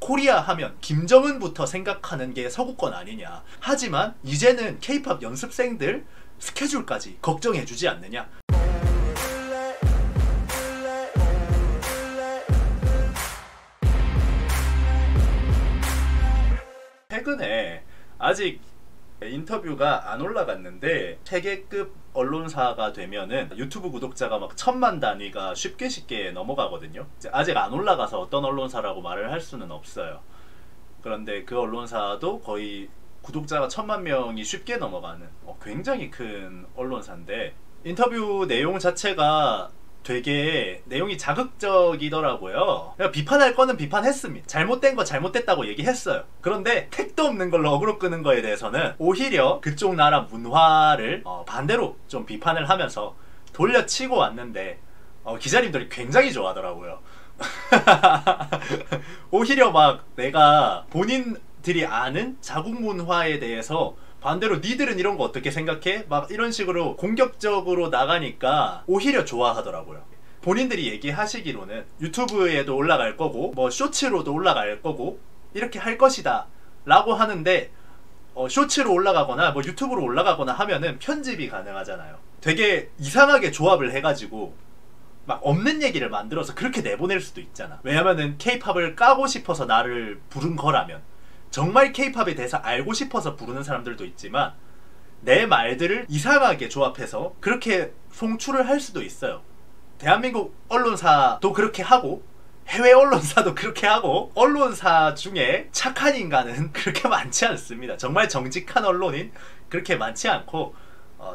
코리아 하면 김정은부터 생각하는 게 서구권 아니냐. 하지만 이제는 K-팝 연습생들 스케줄까지 걱정해주지 않느냐. 최근에 아직 인터뷰가 안 올라갔는데 세계급 언론사가 되면은 유튜브 구독자가 막 1000만 단위가 쉽게 넘어가거든요. 아직 안 올라가서 어떤 언론사라고 말을 할 수는 없어요. 그런데 그 언론사도 거의 구독자가 1000만 명이 쉽게 넘어가는 굉장히 큰 언론사인데, 인터뷰 내용 자체가 되게 내용이 자극적이더라고요. 그러니까 비판할 거는 비판했습니다. 잘못된 거 잘못됐다고 얘기했어요. 그런데 택도 없는 걸로 어그로 끄는 거에 대해서는 오히려 그쪽 나라 문화를 반대로 좀 비판을 하면서 돌려치고 왔는데 기자님들이 굉장히 좋아하더라고요. 오히려 막 내가 본인들이 아는 자국 문화에 대해서 반대로 니들은 이런 거 어떻게 생각해? 막 이런 식으로 공격적으로 나가니까 오히려 좋아하더라고요. 본인들이 얘기하시기로는 유튜브에도 올라갈 거고 뭐 쇼츠로도 올라갈 거고 이렇게 할 것이다 라고 하는데, 쇼츠로 올라가거나 뭐 유튜브로 올라가거나 하면은 편집이 가능하잖아요. 되게 이상하게 조합을 해가지고 막 없는 얘기를 만들어서 그렇게 내보낼 수도 있잖아. 왜냐면은 K-팝을 까고 싶어서 나를 부른 거라면, 정말 K-팝에 대해서 알고 싶어서 부르는 사람들도 있지만 내 말들을 이상하게 조합해서 그렇게 송출을 할 수도 있어요. 대한민국 언론사도 그렇게 하고 해외 언론사도 그렇게 하고, 언론사 중에 착한 인간은 그렇게 많지 않습니다. 정말 정직한 언론인 그렇게 많지 않고,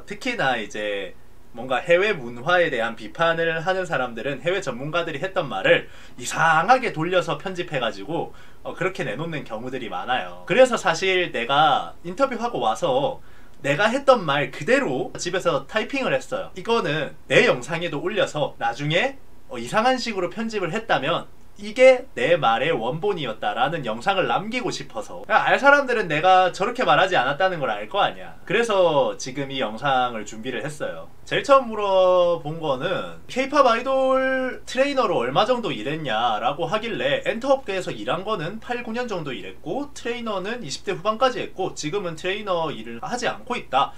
특히나 이제 뭔가 해외 문화에 대한 비판을 하는 사람들은 해외 전문가들이 했던 말을 이상하게 돌려서 편집해가지고 그렇게 내놓는 경우들이 많아요. 그래서 사실 내가 인터뷰하고 와서 내가 했던 말 그대로 집에서 타이핑을 했어요. 이거는 내 영상에도 올려서 나중에 이상한 식으로 편집을 했다면 이게 내 말의 원본이었다라는 영상을 남기고 싶어서. 알 사람들은 내가 저렇게 말하지 않았다는 걸 알 거 아니야. 그래서 지금 이 영상을 준비를 했어요. 제일 처음 물어본 거는 K-팝 아이돌 트레이너로 얼마 정도 일했냐 라고 하길래, 엔터업계에서 일한 거는 8, 9년 정도 일했고 트레이너는 20대 후반까지 했고 지금은 트레이너 일을 하지 않고 있다.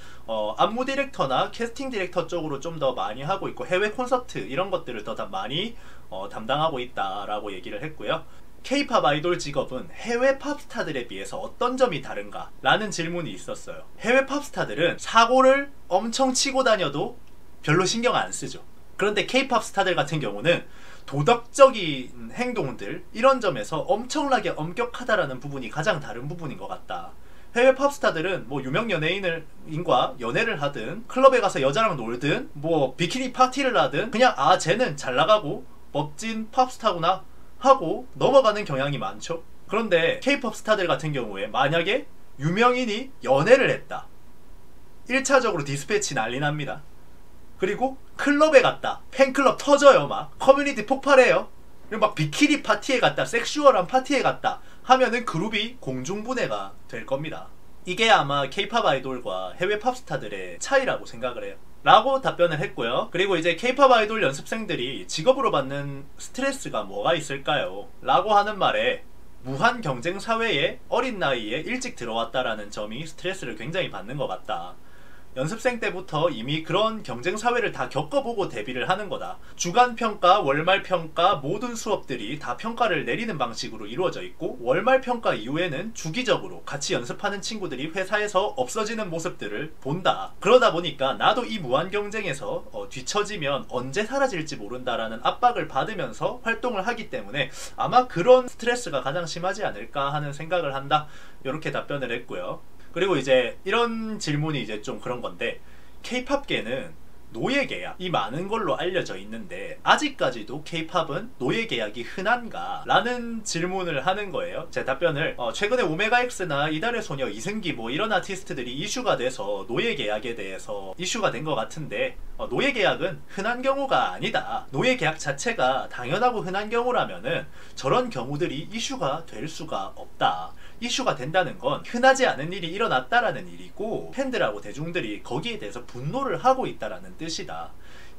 안무 디렉터나 캐스팅 디렉터 쪽으로 좀 더 많이 하고 있고 해외 콘서트 이런 것들을 더 많이 담당하고 있다라고 얘기를 했고요. K-팝 아이돌 직업은 해외 팝스타들에 비해서 어떤 점이 다른가? 라는 질문이 있었어요. 해외 팝스타들은 사고를 엄청 치고 다녀도 별로 신경 안 쓰죠. 그런데 K-팝 스타들 같은 경우는 도덕적인 행동들, 이런 점에서 엄청나게 엄격하다라는 부분이 가장 다른 부분인 것 같다. 해외 팝스타들은 뭐 유명 연예인과 연애를 하든 클럽에 가서 여자랑 놀든 뭐 비키니 파티를 하든 그냥 쟤는 잘 나가고 멋진 팝스타구나 하고 넘어가는 경향이 많죠. 그런데 K-팝 스타들 같은 경우에 만약에 유명인이 연애를 했다, 1차적으로 디스패치 난리 납니다. 그리고 클럽에 갔다, 팬클럽 터져요. 막 커뮤니티 폭발해요. 그리고 막 비키니 파티에 갔다, 섹슈얼한 파티에 갔다 하면은 그룹이 공중분해가 될 겁니다. 이게 아마 K-팝 아이돌과 해외 팝스타들의 차이라고 생각을 해요. 라고 답변을 했고요. 그리고 이제 K-팝 아이돌 연습생들이 직업으로 받는 스트레스가 뭐가 있을까요? 라고 하는 말에, 무한 경쟁 사회에 어린 나이에 일찍 들어왔다라는 점이 스트레스를 굉장히 받는 것 같다. 연습생 때부터 이미 그런 경쟁 사회를 다 겪어보고 데뷔를 하는 거다. 주간 평가, 월말 평가 모든 수업들이 다 평가를 내리는 방식으로 이루어져 있고, 월말 평가 이후에는 주기적으로 같이 연습하는 친구들이 회사에서 없어지는 모습들을 본다. 그러다 보니까 나도 이 무한 경쟁에서 뒤처지면 언제 사라질지 모른다라는 압박을 받으면서 활동을 하기 때문에 아마 그런 스트레스가 가장 심하지 않을까 하는 생각을 한다. 이렇게 답변을 했고요. 그리고 이제 이런 질문이 이제 좀 그런 건데, K-팝계는 노예계약이 많은 걸로 알려져 있는데 아직까지도 K-팝은 노예계약이 흔한가? 라는 질문을 하는 거예요. 제 답변을, 최근에 오메가엑스나 이달의 소녀, 이승기 뭐 이런 아티스트들이 이슈가 돼서 노예계약에 대해서 이슈가 된 것 같은데, 노예계약은 흔한 경우가 아니다. 노예계약 자체가 당연하고 흔한 경우라면은 저런 경우들이 이슈가 될 수가 없다. 이슈가 된다는 건 흔하지 않은 일이 일어났다라는 일이고, 팬들하고 대중들이 거기에 대해서 분노를 하고 있다라는 뜻이다.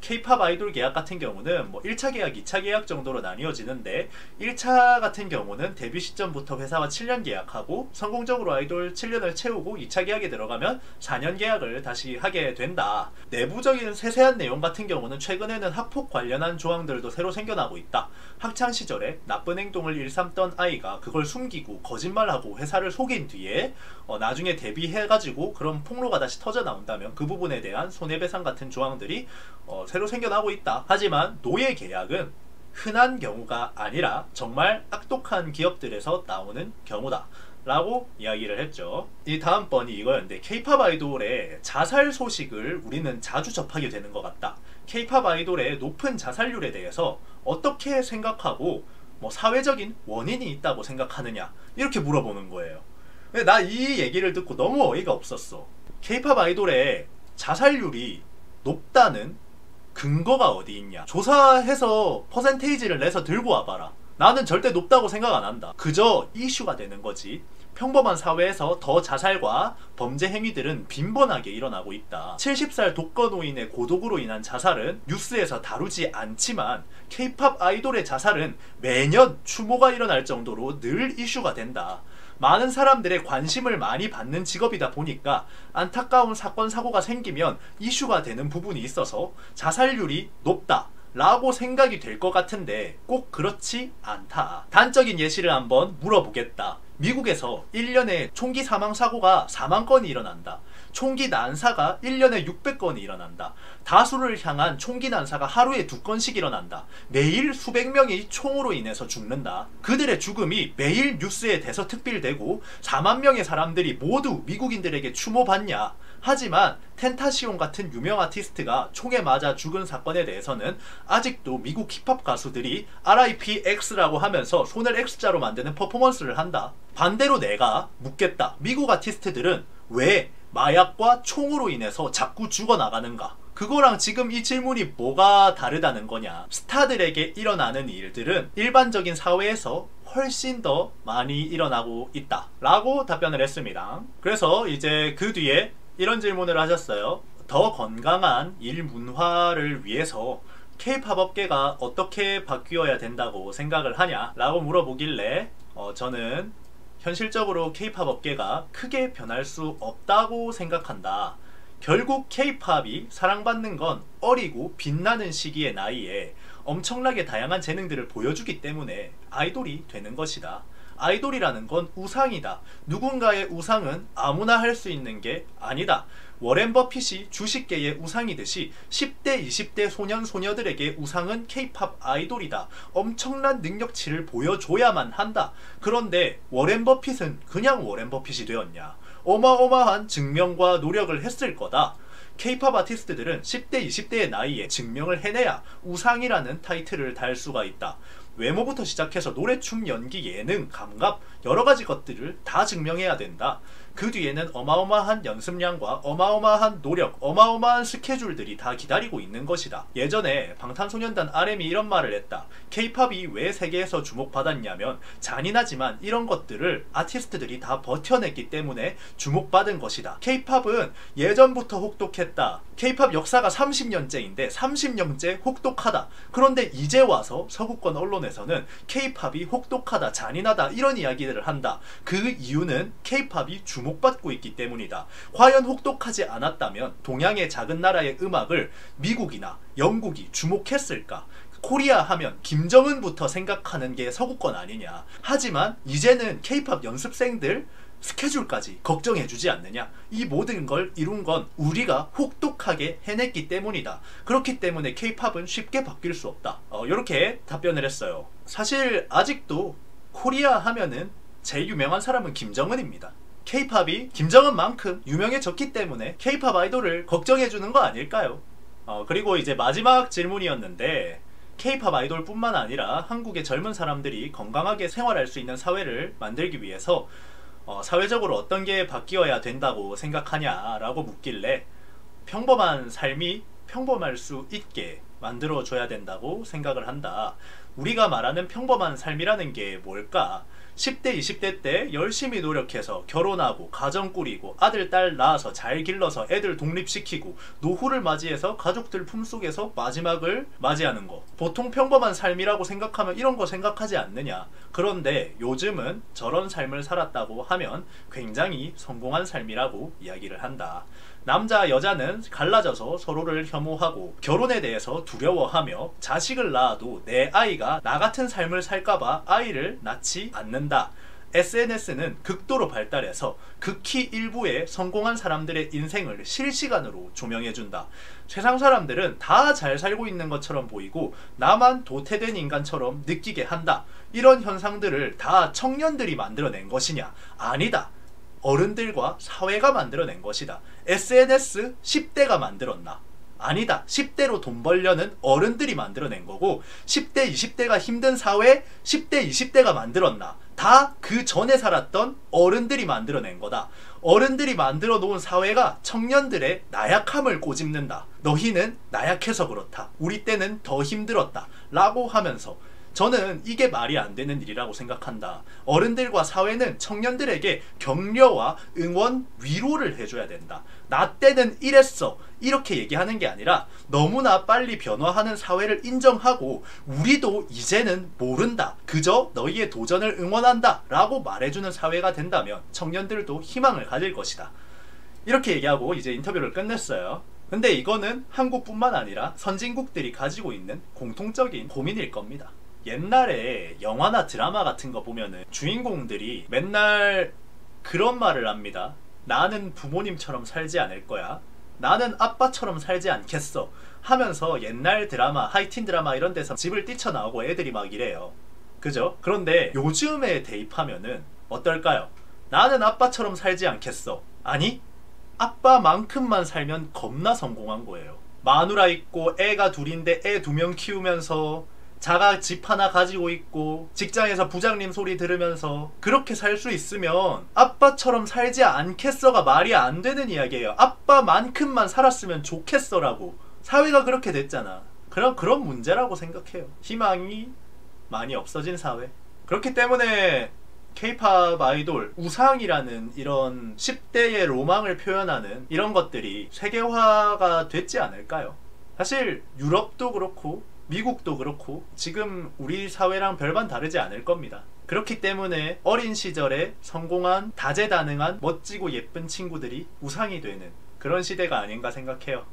K-팝 아이돌 계약 같은 경우는 뭐 1차 계약, 2차 계약 정도로 나뉘어지는데 1차 같은 경우는 데뷔 시점부터 회사와 7년 계약하고 성공적으로 아이돌 7년을 채우고 2차 계약에 들어가면 4년 계약을 다시 하게 된다. 내부적인 세세한 내용 같은 경우는 최근에는 학폭 관련한 조항들도 새로 생겨나고 있다. 학창시절에 나쁜 행동을 일삼던 아이가 그걸 숨기고 거짓말하고 회사를 속인 뒤에 나중에 데뷔해가지고 그런 폭로가 다시 터져 나온다면 그 부분에 대한 손해배상 같은 조항들이 새로 생겨나고 있다. 하지만 노예 계약은 흔한 경우가 아니라 정말 악독한 기업들에서 나오는 경우다 라고 이야기를 했죠. 이 다음번이 이거였는데, K-팝 아이돌의 자살 소식을 우리는 자주 접하게 되는 것 같다. K-팝 아이돌의 높은 자살률에 대해서 어떻게 생각하고 뭐 사회적인 원인이 있다고 생각하느냐 이렇게 물어보는 거예요. 나 이 얘기를 듣고 너무 어이가 없었어. K-팝 아이돌의 자살률이 높다는 근거가 어디 있냐. 조사해서 퍼센테이지를 내서 들고 와봐라. 나는 절대 높다고 생각 안 한다. 그저 이슈가 되는 거지. 평범한 사회에서 더 자살과 범죄 행위들은 빈번하게 일어나고 있다. 70살 독거노인의 고독으로 인한 자살은 뉴스에서 다루지 않지만 K-팝 아이돌의 자살은 매년 추모가 일어날 정도로 늘 이슈가 된다. 많은 사람들의 관심을 많이 받는 직업이다 보니까 안타까운 사건 사고가 생기면 이슈가 되는 부분이 있어서 자살률이 높다 라고 생각이 될 것 같은데 꼭 그렇지 않다. 단적인 예시를 한번 물어보겠다. 미국에서 1년에 총기 사망 사고가 4만 건이 일어난다. 총기 난사가 1년에 600건이 일어난다. 다수를 향한 총기 난사가 하루에 2건씩 일어난다. 매일 수백 명이 총으로 인해서 죽는다. 그들의 죽음이 매일 뉴스에 대서특필되고 4만 명의 사람들이 모두 미국인들에게 추모받냐. 하지만 텐타시온 같은 유명 아티스트가 총에 맞아 죽은 사건에 대해서는 아직도 미국 힙합 가수들이 RIP X라고 하면서 손을 X자로 만드는 퍼포먼스를 한다. 반대로 내가 묻겠다. 미국 아티스트들은 왜 마약과 총으로 인해서 자꾸 죽어나가는가? 그거랑 지금 이 질문이 뭐가 다르다는 거냐. 스타들에게 일어나는 일들은 일반적인 사회에서 훨씬 더 많이 일어나고 있다 라고 답변을 했습니다. 그래서 이제 그 뒤에 이런 질문을 하셨어요. 더 건강한 일 문화를 위해서 K-팝 업계가 어떻게 바뀌어야 된다고 생각을 하냐 라고 물어보길래 저는 현실적으로 K-팝 업계가 크게 변할 수 없다고 생각한다. 결국 K-팝이 사랑받는 건 어리고 빛나는 시기의 나이에 엄청나게 다양한 재능들을 보여주기 때문에 아이돌이 되는 것이다. 아이돌이라는 건 우상이다. 누군가의 우상은 아무나 할 수 있는 게 아니다. 워렌 버핏이 주식계의 우상이듯이 10대, 20대 소년, 소녀들에게 우상은 K-팝 아이돌이다. 엄청난 능력치를 보여줘야만 한다. 그런데 워렌 버핏은 그냥 워렌 버핏이 되었냐? 어마어마한 증명과 노력을 했을 거다. K-팝 아티스트들은 10대, 20대의 나이에 증명을 해내야 우상이라는 타이틀을 달 수가 있다. 외모부터 시작해서 노래, 춤, 연기, 예능, 감각 여러가지 것들을 다 증명해야 된다. 그 뒤에는 어마어마한 연습량과 어마어마한 노력, 어마어마한 스케줄들이 다 기다리고 있는 것이다. 예전에 방탄소년단 RM이 이런 말을 했다. K-팝이 왜 세계에서 주목받았냐면 잔인하지만 이런 것들을 아티스트들이 다 버텨냈기 때문에 주목받은 것이다. K-팝은 예전부터 혹독했다. K-팝 역사가 30년째인데 30년째 혹독하다. 그런데 이제 와서 서구권 언론에서는 K-팝이 혹독하다, 잔인하다 이런 이야기들을 한다. 그 이유는 K-팝이 주목받고 있기 때문이다. 과연 혹독하지 않았다면 동양의 작은 나라의 음악을 미국이나 영국이 주목했을까? 코리아 하면 김정은부터 생각하는 게 서구권 아니냐. 하지만 이제는 K-팝 연습생들 스케줄까지 걱정해주지 않느냐. 이 모든 걸 이룬 건 우리가 혹독하게 해냈기 때문이다. 그렇기 때문에 K-팝은 쉽게 바뀔 수 없다. 이렇게 답변을 했어요. 사실 아직도 코리아 하면은 제일 유명한 사람은 김정은입니다. K-팝이 김정은만큼 유명해졌기 때문에 K-팝 아이돌을 걱정해주는 거 아닐까요? 그리고 이제 마지막 질문이었는데, K-팝 아이돌 뿐만 아니라 한국의 젊은 사람들이 건강하게 생활할 수 있는 사회를 만들기 위해서 사회적으로 어떤 게 바뀌어야 된다고 생각하냐 라고 묻길래 평범한 삶이 평범할 수 있게 만들어줘야 된다고 생각을 한다. 우리가 말하는 평범한 삶이라는 게 뭘까? 10대, 20대 때 열심히 노력해서 결혼하고 가정 꾸리고 아들, 딸 낳아서 잘 길러서 애들 독립시키고 노후를 맞이해서 가족들 품속에서 마지막을 맞이하는 거. 보통 평범한 삶이라고 생각하면 이런 거 생각하지 않느냐. 그런데 요즘은 저런 삶을 살았다고 하면 굉장히 성공한 삶이라고 이야기를 한다. 남자, 여자는 갈라져서 서로를 혐오하고 결혼에 대해서 두려워하며 자식을 낳아도 내 아이가 나 같은 삶을 살까봐 아이를 낳지 않는다. SNS는 극도로 발달해서 극히 일부의 성공한 사람들의 인생을 실시간으로 조명해준다. 세상 사람들은 다 잘 살고 있는 것처럼 보이고 나만 도태된 인간처럼 느끼게 한다. 이런 현상들을 다 청년들이 만들어낸 것이냐? 아니다. 어른들과 사회가 만들어낸 것이다. SNS 10대가 만들었나? 아니다. 10대로 돈 벌려는 어른들이 만들어낸 거고 10대, 20대가 힘든 사회 10대, 20대가 만들었나? 다 그 전에 살았던 어른들이 만들어낸 거다. 어른들이 만들어 놓은 사회가 청년들의 나약함을 꼬집는다. 너희는 나약해서 그렇다. 우리 때는 더 힘들었다. 라고 하면서 저는 이게 말이 안 되는 일이라고 생각한다. 어른들과 사회는 청년들에게 격려와 응원, 위로를 해줘야 된다. 나 때는 이랬어. 이렇게 얘기하는 게 아니라 너무나 빨리 변화하는 사회를 인정하고 우리도 이제는 모른다. 그저 너희의 도전을 응원한다. 라고 말해주는 사회가 된다면 청년들도 희망을 가질 것이다. 이렇게 얘기하고 이제 인터뷰를 끝냈어요. 근데 이거는 한국뿐만 아니라 선진국들이 가지고 있는 공통적인 고민일 겁니다. 옛날에 영화나 드라마 같은 거 보면은 주인공들이 맨날 그런 말을 합니다. 나는 부모님처럼 살지 않을 거야. 나는 아빠처럼 살지 않겠어. 하면서 옛날 드라마, 하이틴 드라마 이런 데서 집을 뛰쳐나오고 애들이 막 이래요. 그죠? 그런데 요즘에 대입하면은 어떨까요? 나는 아빠처럼 살지 않겠어. 아니, 아빠만큼만 살면 겁나 성공한 거예요. 마누라 있고 애가 둘인데 애 2명 키우면서 자가 집 하나 가지고 있고 직장에서 부장님 소리 들으면서 그렇게 살 수 있으면 아빠처럼 살지 않겠어가 말이 안 되는 이야기예요. 아빠만큼만 살았으면 좋겠어라고. 사회가 그렇게 됐잖아. 그런 문제라고 생각해요. 희망이 많이 없어진 사회. 그렇기 때문에 K-팝 아이돌 우상이라는 이런 10대의 로망을 표현하는 이런 것들이 세계화가 됐지 않을까요? 사실 유럽도 그렇고 미국도 그렇고 지금 우리 사회랑 별반 다르지 않을 겁니다. 그렇기 때문에 어린 시절에 성공한 다재다능한 멋지고 예쁜 친구들이 우상이 되는 그런 시대가 아닌가 생각해요.